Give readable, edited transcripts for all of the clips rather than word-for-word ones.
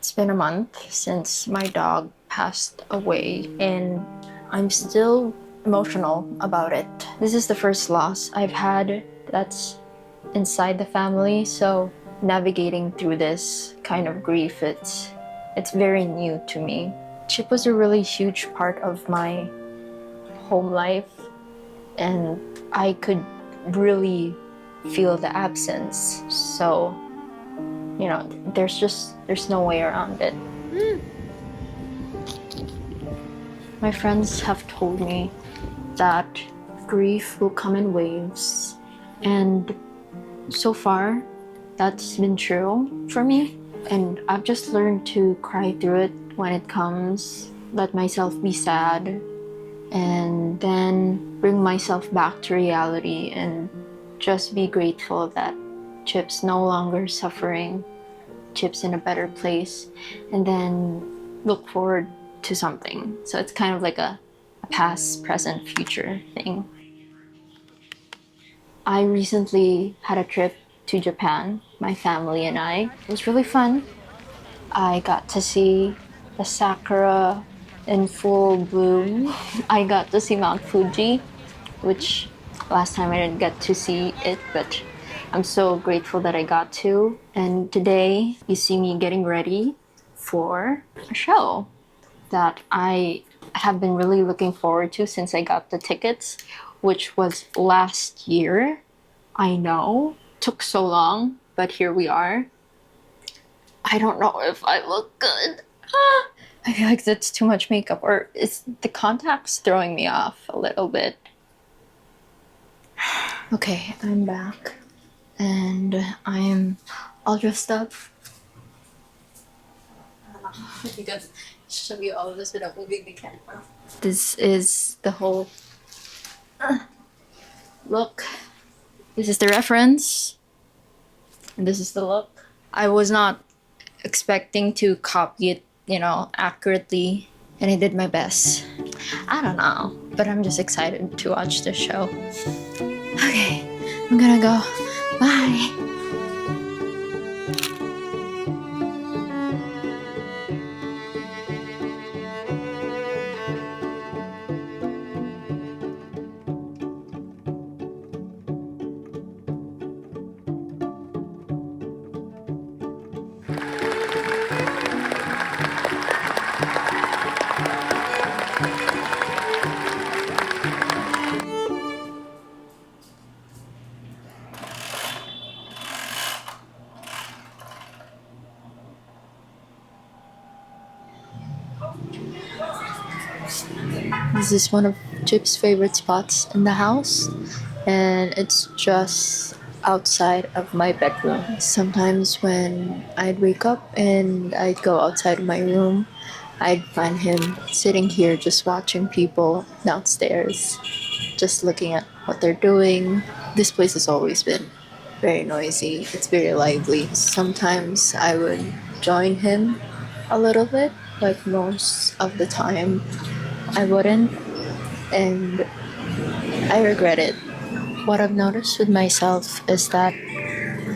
It's been a month since my dog passed away, and I'm still emotional about it. This is the first loss I've had that's inside the family, so navigating through this kind of grief, it's very new to me. Chip was a really huge part of my home life, and I could really feel the absence. So, there's no way around it. My friends have told me that grief will come in waves, and so far that's been true for me. And I've just learned to cry through it when it comes, let myself be sad, and then bring myself back to reality and just be grateful that Chip's no longer suffering, Chip's in a better place, and then look forward to something. So it's kind of like a past, present, future thing. I recently had a trip to Japan, my family and I. It was really fun. I got to see the sakura in full bloom. I got to see Mount Fuji, which last time I didn't get to see it, but I'm so grateful that I got to. And today you see me getting ready for a show that I have been really looking forward to since I got the tickets, which was last year. I know, took so long, but here we are. I don't know if I look good. I feel like that's too much makeup, or it's the contacts throwing me off a little bit. Okay, I'm back, and I'm all dressed up. Because show you all of this without moving the camera. This is the whole look. This is the reference, and this is the look. I was not expecting to copy it, accurately, and I did my best. I don't know, but I'm just excited to watch the show. Okay, I'm gonna go. Bye. This is one of Chip's favorite spots in the house, and it's just outside of my bedroom. Sometimes when I'd wake up and I'd go outside of my room, I'd find him sitting here just watching people downstairs, just looking at what they're doing. This place has always been very noisy, it's very lively. Sometimes I would join him a little bit, but most of the time I wouldn't, and I regret it. What I've noticed with myself is that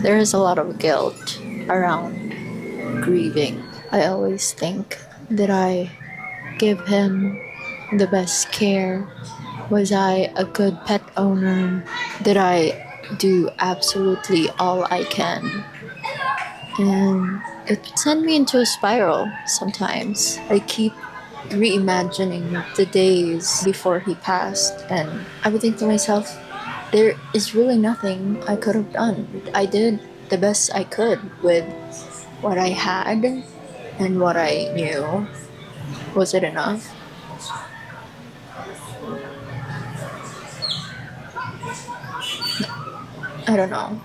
there is a lot of guilt around grieving. I always think, did I give him the best care? Was I a good pet owner? Did I do absolutely all I can? And it sent me into a spiral sometimes. I keep reimagining the days before he passed, and I would think to myself, there is really nothing I could have done. I did the best I could with what I had and what I knew. Was it enough? I don't know.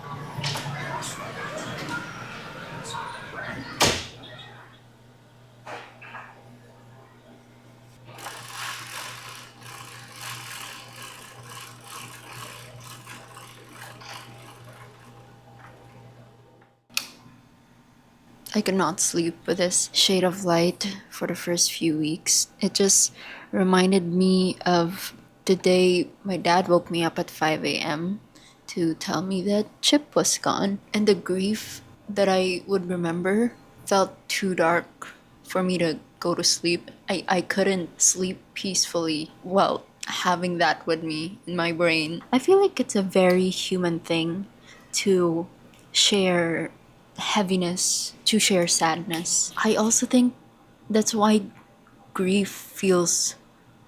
I could not sleep with this shade of light for the first few weeks. It just reminded me of the day my dad woke me up at 5 a.m. to tell me that Chip was gone, and the grief that I would remember felt too dark for me to go to sleep. I couldn't sleep peacefully while having that with me in my brain. I feel like it's a very human thing to share heaviness, to share sadness. I also think that's why grief feels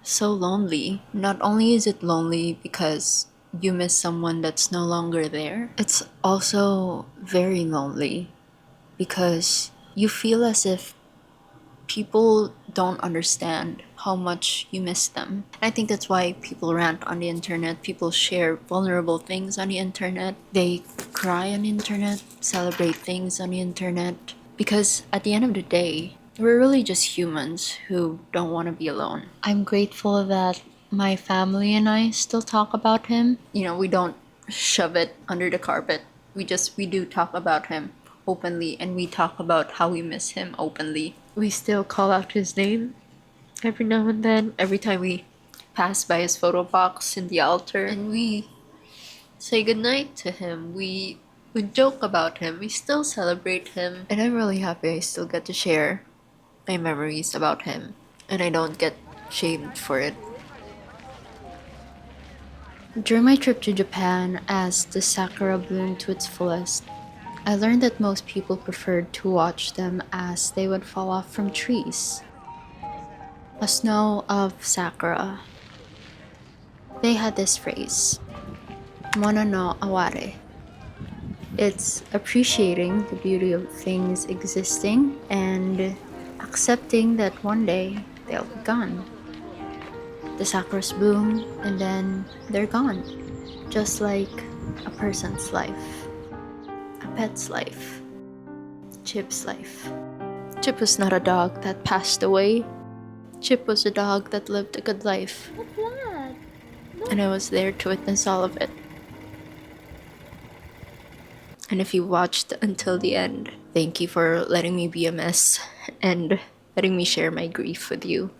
so lonely. Not only is it lonely because you miss someone that's no longer there, it's also very lonely because you feel as if people don't understand how much you miss them. I think that's why people rant on the internet, people share vulnerable things on the internet, they cry on the internet, celebrate things on the internet. Because at the end of the day, we're really just humans who don't want to be alone. I'm grateful that my family and I still talk about him. You know, we don't shove it under the carpet. We do talk about him openly, and we talk about how we miss him openly. We still call out his name every now and then, every time we pass by his photo box in the altar, and we say goodnight to him. We joke about him. We still celebrate him. And I'm really happy I still get to share my memories about him. And I don't get shamed for it. During my trip to Japan, as the sakura bloomed to its fullest, I learned that most people preferred to watch them as they would fall off from trees. A snow of sakura. They had this phrase, mono no aware. It's appreciating the beauty of things existing and accepting that one day they'll be gone. The sakuras bloom and then they're gone. Just like a person's life, a pet's life, Chip's life. Chip was not a dog that passed away. Chip was a dog that lived a good life. What's that? And I was there to witness all of it. And if you watched until the end, thank you for letting me be a mess and letting me share my grief with you.